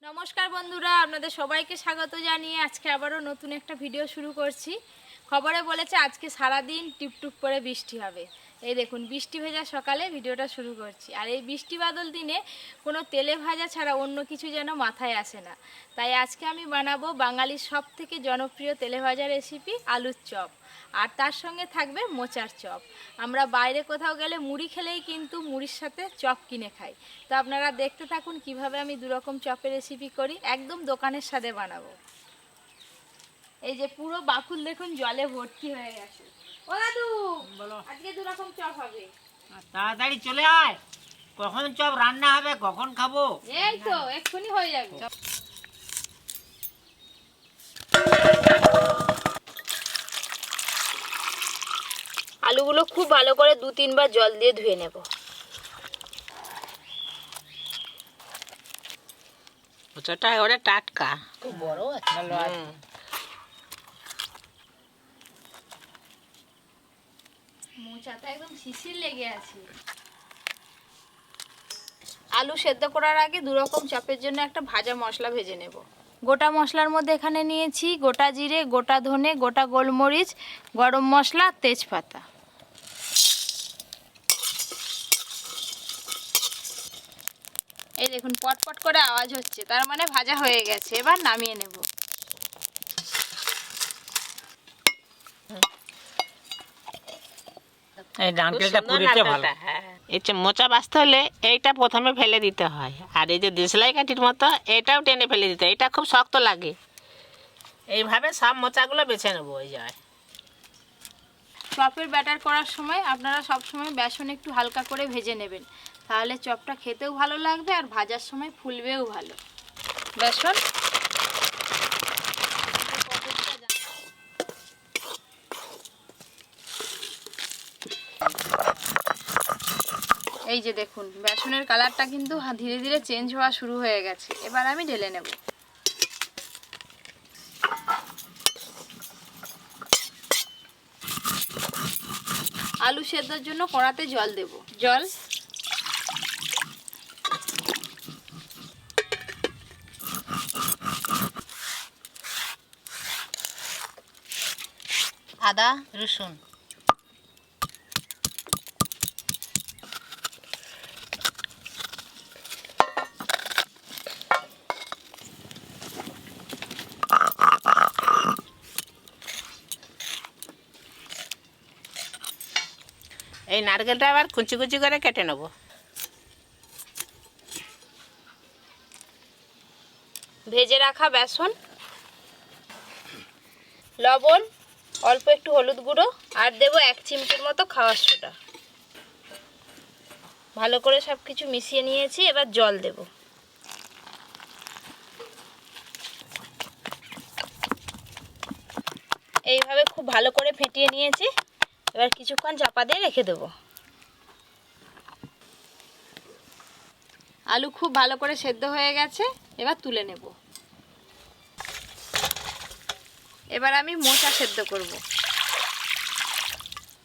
নমস্কার বন্ধুরা, আপনাদের সবাইকে স্বাগত জানিয়ে আজকে আবারও নতুন একটা ভিডিও শুরু করছি। খবরে বলেছে আজকে সারাদিন টিপটুপ করে বৃষ্টি হবে। এই দেখুন, বৃষ্টি ভেজা সকালে ভিডিওটা শুরু করছি। আর এই বৃষ্টি বাদল দিনে কোনো তেলে ভাজা ছাড়া অন্য কিছু যেন মাথায় আসে না। তাই আজকে আমি বানাবো বাঙালির সবথেকে জনপ্রিয় তেলে ভাজা রেসিপি আলুর চপ। আর তার সঙ্গে থাকবে মোচার চপ। আমরা বাইরে কোথাও গেলে মুড়ি খেলেই কিন্তু মুড়ির সাথে চপ কিনে খাই। তো আপনারা দেখতে থাকুন কিভাবে আমি দুরকম চপের রেসিপি করি, একদম দোকানের স্বাদে বানাবো। এই যে পুরো বাকুল দেখুন জলে ভর্তি হয়ে গেছে। ও দাদু, বলো, আজকে দুরকম চপ হবে। তাড়াতাড়ি চলে আয়, কখন চপ রান্না হবে, কখন খাবো? এই তো এক্ষুনি হয়ে যাবে। আলুগুলো খুব ভালো করে 2-3 বার জল দিয়ে ধুয়ে নেব। মোচাটা এবারে টাটকা, খুব বড় আছে, ভালো আছে। মোচাটা একদম শিশির লেগে আছে। আলু সেদ্ধ করার আগে দুরকম চপের জন্য একটা ভাজা মশলা ভেজে নেব। গোটা মশলার মধ্যে এখানে নিয়েছি গোটা জিরে, গোটা ধনে, গোটা গোলমরিচ, গরম মশলা, তেজপাতা। এই দেখুন পটপট করে আওয়াজ হচ্ছে, তার মানে ভাজা হয়ে গেছে। এবার নামিয়ে নেব। এই নারকেলটা পুরিতে ভালো। এই যে মোচা বাছতে হলে এইটা প্রথমে ফেলে দিতে হয়, আর এই যে দেশলাই কাঠির মতো এটাও টেনে ফেলে দিতে হয়। এটা খুব শক্ত লাগে। এইভাবে সব মোচাগুলো বেছে নেবো। ওই যায় চপের ব্যাটার করার সময় আপনারা সব সময় বেসন একটু হালকা করে ভেজে নেবেন, তাহলে চপটা খেতেও ভালো লাগবে আর ভাজার সময় ফুলবেও ভালো। বেসন এই যে দেখুন, বেসনের কালারটা কিন্তু ধীরে ধীরে চেঞ্জ হওয়া শুরু হয়ে গেছে। এবার আমি ঢেলে নেব। আলু সেদ্ধর জন্য কড়াতে জল দেব। জল, আদা রসুন, এই নারকেলটা আবার কুচি কুচি করে কেটে নেব। ভেজে রাখা বেসন, লবণ, অল্প একটু হলুদ গুঁড়ো আর দেবো 1 চিমটির মতো খাওয়ার সোডা। ভালো করে সব কিছু মিশিয়ে নিয়েছি। এবার জল দেব। এইভাবে খুব ভালো করে ফেটিয়ে নিয়েছি। এবার কিছুক্ষণ চাপা দিয়ে রেখে দেবো। আলু খুব ভালো করে সেদ্ধ হয়ে গেছে, এবার তুলে নেব। এবার আমি মোচা সেদ্ধ করব।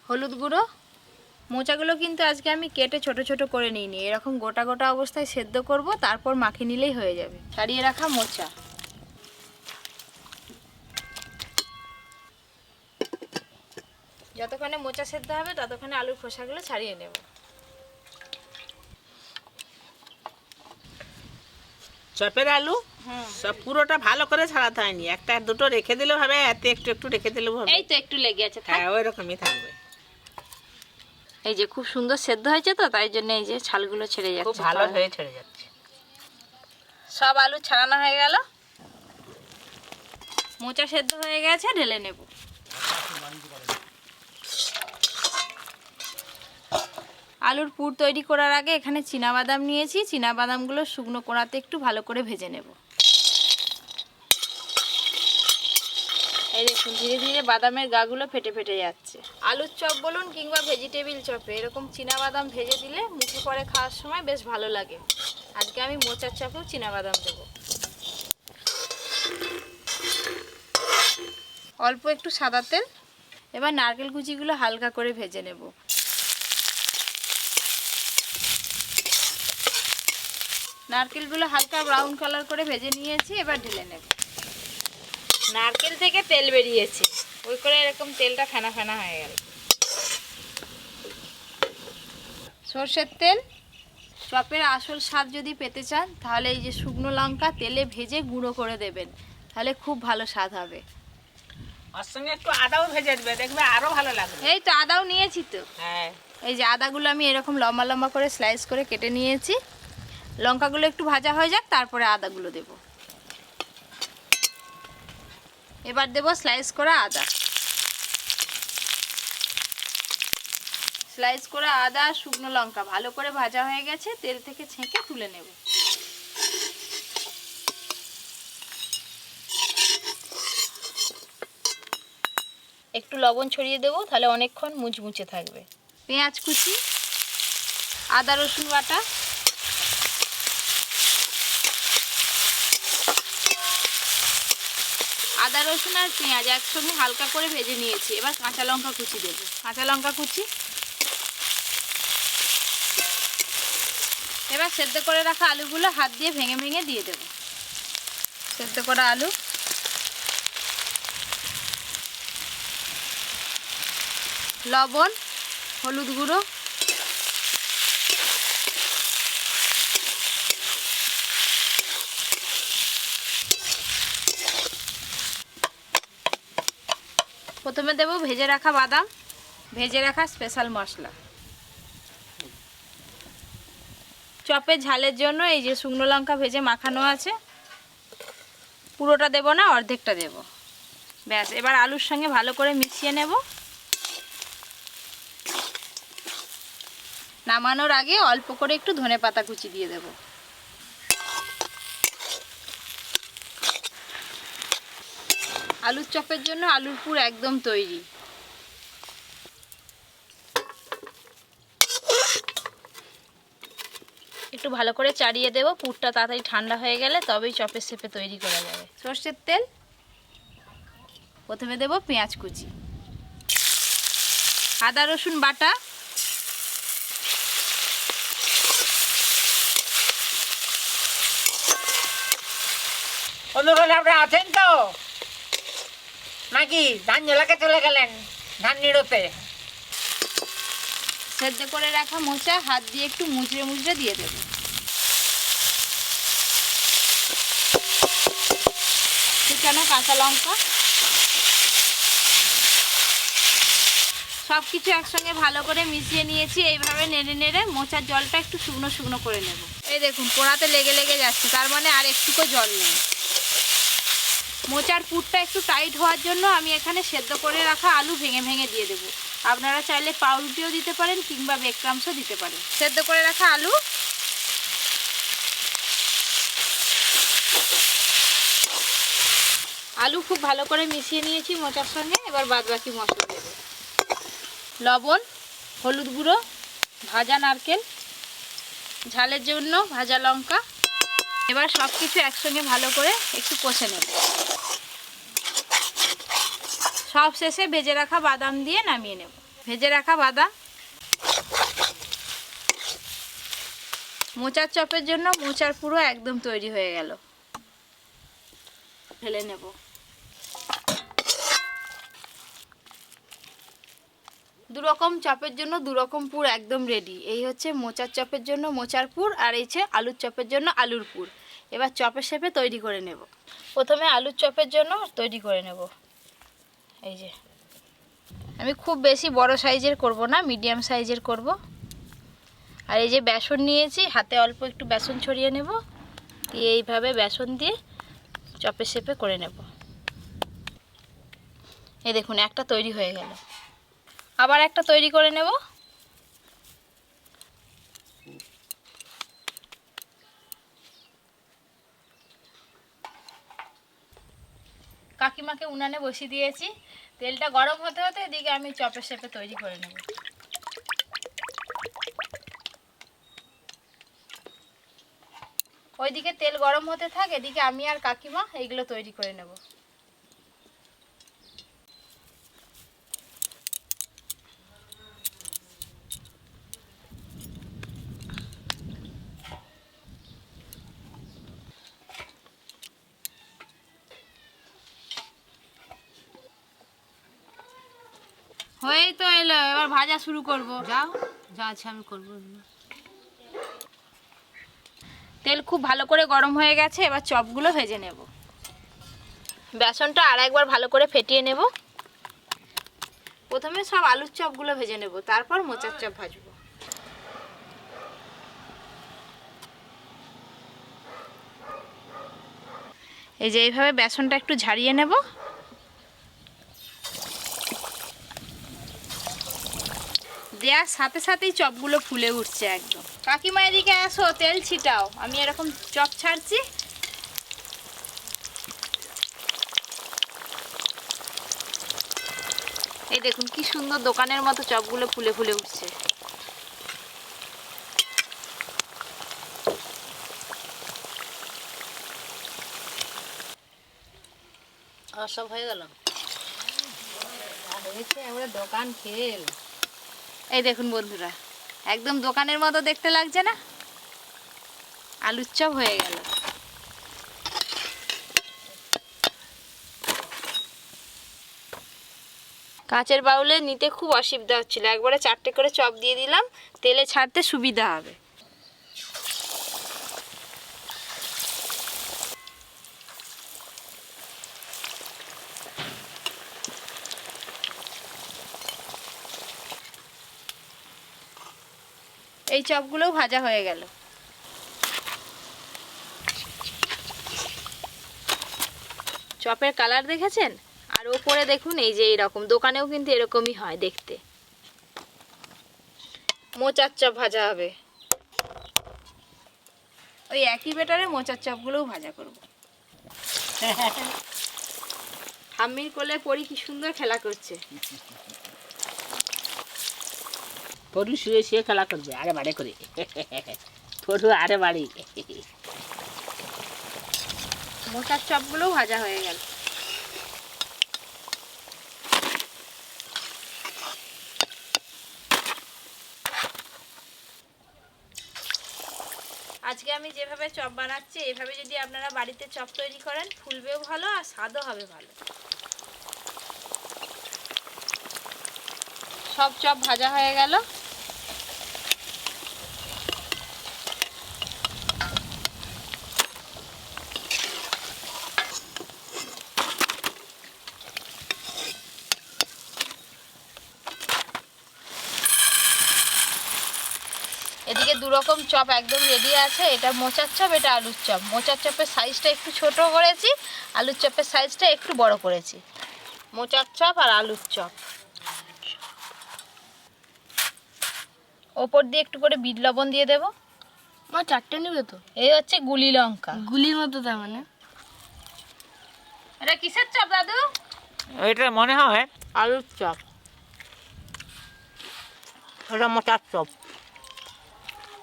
হলুদ গুঁড়ো, মোচাগুলো কিন্তু আজকে আমি কেটে ছোট ছোট করে নিইনি, এরকম গোটা গোটা অবস্থায় সেদ্ধ করব, তারপর মাখিয়ে নিলেই হয়ে যাবে। ছাড়িয়ে রাখা মোচা, যতক্ষণে মোচা সেদ্ধ হবে ততক্ষণে আলুর খোসাগুলো ছাড়িয়ে নেব। চপের আলু সব পুরোটা ভালো করে ছাড়াতে হয়নি, একটা দুটো রেখে দিলেও হবে, এতে একটু একটু রেখে দিলেও হবে। এই তো একটু লেগে আছে, হ্যাঁ ওই রকমই থাকবে। এই যে খুব সুন্দর সেদ্ধ হয়েছে, তো তাই জন্য এই যে ছালগুলো ছেড়ে যাচ্ছে, খুব ভালো হয়ে ছেড়ে যাচ্ছে। সব আলু ছাড়ানো হয়ে গেল, মোচা সেদ্ধ হয়ে গেছে, ঢেলে নেব। আলুর পুর তৈরি করার আগে এখানে চীনাবাদাম নিয়েছি। চীনাবাদামগুলো শুকনো কড়াতে একটু ভালো করে ভেজে নেব। এই দেখুন ধীরে ধীরে বাদামের গাগুলো ফেটে ফেটে যাচ্ছে। আলুর চপ বলুন কিংবা ভেজিটেবিল চপে এরকম চীনাবাদাম ভেজে দিলে মুখে করে খাওয়ার সময় বেশ ভালো লাগে। আজকে আমি মোচার চপেও চীনাবাদাম দেবো। অল্প একটু সাদা তেল, এবার নারকেল কুচিগুলো হালকা করে ভেজে নেব। নারকেলগুলো হালকা ব্রাউন কালার করে ভেজে নিয়েছি, এবার ঢেলে নেব। নারকেল থেকে তেল বেরিয়েছে, ওই করে এরকম তেলটা ফেনা ফেনা হয়ে গেল। সর্ষের তেল। চপের আসল স্বাদ যদি পেতে চান তাহলে এই যে শুকনো লঙ্কা তেলে ভেজে গুঁড়ো করে দেবেন, তাহলে খুব ভালো স্বাদ হবে। ওর সঙ্গে একটু আদাও ভেজে দেবে, দেখবে আরো ভালো লাগবে। এই তো আদাও নিয়েছি তো। হ্যাঁ, এই যে আদাগুলো আমি এরকম লম্বা লম্বা করে স্লাইস করে কেটে নিয়েছি। লঙ্কাগুলো একটু ভাজা হয়ে যাক, তারপরে আদাগুলো দেব। এবার দেব স্লাইস করা আদা। স্লাইস করে আদা আর শুকনো লঙ্কা ভালো করে ভাজা হয়ে গেছে, তেল থেকে ছেঁকে তুলে নেব। একটু লবণ ছড়িয়ে দেবো, তাহলে অনেকক্ষণ মুচমুচে থাকবে। পেঁয়াজ কুচি, আদা রসুন বাটা, আদা রসুন আর পেঁয়াজ একসঙ্গে হালকা করে ভেজে নিয়েছি। এবার কাঁচা লঙ্কা কুচি দেবো। কাঁচা লঙ্কা কুচি। এবার সেদ্ধ করে রাখা আলুগুলো হাত দিয়ে ভেঙে ভেঙে দিয়ে দেবো। সেদ্ধ করা আলু, লবণ, হলুদ গুঁড়ো, প্রথমে দেব ভেজে রাখা বাদাম, ভেজে রাখা স্পেশাল মশলা। চপের ঝালের জন্য এই যে শুকনো লঙ্কা ভেজে মাখানো আছে, পুরোটা দেব না, অর্ধেকটা দেব। ব্যাস, এবার আলুর সঙ্গে ভালো করে মিশিয়ে নেব। নামানোর আগে অল্প করে একটু ধনেপাতা কুচি দিয়ে দেব। আলুর চপের জন্য আলুর পুর একদম তৈরি। একটু ভালো করে চাড়িয়ে দেব, পুরটা তাড়াতাড়ি ঠান্ডা হয়ে গেলে তবেই চপের শেপে তৈরি করা যাবে। সর্ষের তেল, প্রথমে দেব পেঁয়াজ কুচি, আদা রসুন বাটা, বন্ধুরা আপনারা আছেন তো নাকি ধান ঝোলাকে চলে গেলেন ধান নিড়োতে? সেদ্ধ করে রাখা মোচা হাত দিয়ে একটু মুচড়ে মুচড়ে দিয়ে দেব। কুচানো কাঁচা লঙ্কা, সব কিছু একসঙ্গে ভালো করে মিশিয়ে নিয়েছি। এইভাবে নেড়ে নেড়ে মোচার জলটা একটু শুকনো শুকনো করে নেব। এই দেখুন পোড়াতে লেগে লেগে যাচ্ছে, তার মানে আর একটুকু জল নেই। মোচার পুরটা একটু টাইট হওয়ার জন্য আমি এখানে সেদ্ধ করে রাখা আলু ভেঙে ভেঙে দিয়ে দেবো। আপনারা চাইলে পাউরুটিও দিতে পারেন কিংবা ব্রেড ক্রাম্বসও দিতে পারেন। সেদ্ধ করে রাখা আলু, আলু খুব ভালো করে মিশিয়ে নিয়েছি মোচার সঙ্গে। এবার বাদবাকি মশলা দেব। লবণ, হলুদ গুঁড়ো, ভাজা নারকেল, ঝালের জন্য ভাজা লঙ্কা। এবার সব কিছু একসঙ্গে ভালো করে একটু কষে নেব। সব শেষে ভেজে রাখা বাদাম দিয়ে নামিয়ে নেব। ভেজে রাখা বাদাম। মোচার চপের জন্য মোচার পুরো একদম তৈরি হয়ে গেল। ঢেলে নেব। দুরকম চপের জন্য দুরকম পুর একদম রেডি। এই হচ্ছে মোচার চপের জন্য মোচার পুর, আর এই হচ্ছে আলুর চপের জন্য আলুর পুর। এবার চপের শেপে তৈরি করে নেব। প্রথমে আলুর চপের জন্য তৈরি করে নেব। এই যে আমি খুব বেশি বড় সাইজের করব না, মিডিয়াম সাইজের করব। আর এই যে বেসন নিয়েছি, হাতে অল্প একটু বেসন ছড়িয়ে নেব, দিয়ে এইভাবে বেসন দিয়ে চপের শেপে করে নেব। এই দেখুন একটা তৈরি হয়ে গেল। আবার একটা তৈরি করে নেব। কাকিমাকে উনানে বসিয়ে দিয়েছি, তেলটা গরম হতে হতে এদিকে আমি চপের শেপে তৈরি করে নেব। ওইদিকে তেল গরম হতে থাক, এদিকে আমি আর কাকিমা এইগুলো তৈরি করে নেব। হয়েই তো এলো, এবার ভাজা শুরু করব। যাও, যা আছে আমি করবো। তেল খুব ভালো করে গরম হয়ে গেছে, এবার চপগুলো ভেজে নেব। বেসনটা আর একবার ভালো করে ফেটিয়ে নেব। প্রথমে সব আলুর চপগুলো ভেজে নেব, তারপর মোচার চপ ভাজবো। এই যে এইভাবে বেসনটা একটু ঝারিয়ে নেব। দেওয়ার সাথে সাথেই চপগুলো ফুলে উঠছে একদম। কাকিমা এদিকে আসো, তেল ছিটাও, আমি এরকম চপ ছাড়ছি। এই দেখুন কি সুন্দর দোকানের মতো চপগুলো ফুলে ফুলে উঠছে। আর সব হয়ে গেল, আমরা দোকান খেল। এই দেখুন বন্ধুরা, একদম দোকানের মতো দেখতে লাগছে না? আলুর চপ হয়ে গেল। কাঁচের বাউলে নিতে খুব অসুবিধা হচ্ছিল, একবারে 4টে করে চপ দিয়ে দিলাম, তেলে ছাড়তে সুবিধা হবে। এই চপগুলোও ভাজা হয়ে গেল। চপের কালার দেখেছেন? আর ওপরে দেখুন এই যে এইরকম, দোকানেও কিন্তু এরকমই হয় দেখতে। মোচার চপ ভাজা হবে, ওই একই বেটারে মোচার চপগুলোও ভাজা করব। ঠাম্মির কোলে পরি কি সুন্দর খেলা করছে। পটু শুয়ে শুয়ে খেলা করবে আরে বাড়ে করে। পটু আরে বাড়ি। মোচার চপগুলোও ভাজা হয়ে গেল। আজকে আমি যেভাবে চপ বানাচ্ছি, এভাবে যদি আপনারা বাড়িতে চপ তৈরি করেন, ফুলবেও ভালো আর স্বাদও হবে ভালো। সব চপ ভাজা হয়ে গেল। এদিকে দুরকম চপ একদম রেডি আছে, এটা মোচার চপ, এটা আলুর চপ। মোচার চপের সাইজটা একটু ছোট করেছি, আলুর চপের সাইজটা একটু বড় করেছি। মোচার চপ আর আলুর চপ। ওপর দিয়ে একটু করে বিট লবণ দিয়ে দেবো। মা 4টে নেবে তো? এই হচ্ছে গুলি লঙ্কা, গুলির মতো, তার মানে এটা কিসের চপ দাদু? এটা মনে হয় আলুর চপ। এটা মোচার চপ।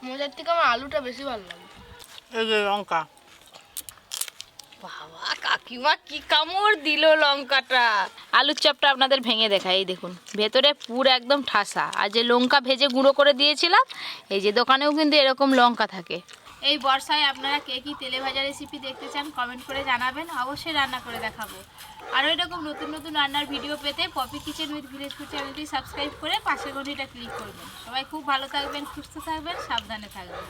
মোজার থেকে আমার আলুটা বেশি ভালো লাগে। এই যে লঙ্কা, বাবা কাকিমা কি কামড় দিল লঙ্কাটা। আলুর চপটা আপনাদের ভেঙে দেখাই, এই দেখুন ভেতরে পুরো একদম ঠাসা। আর যে লঙ্কা ভেজে গুঁড়ো করে দিয়েছিলাম, এই যে দোকানেও কিন্তু এরকম লঙ্কা থাকে। এই বর্ষায় আপনারা কে কি তেলে ভাজা রেসিপি দেখতে চান কমেন্ট করে জানাবেন, অবশ্যই রান্না করে দেখাবো। আর এরকম নতুন নতুন রান্নার ভিডিও পেতে Poppy kitchen with village food চ্যানেলটি সাবস্ক্রাইব করে পাশের ঘন্টিটা ক্লিক করবেন। সবাই খুব ভালো থাকবেন, সুস্থ থাকবেন, সাবধানে থাকবেন।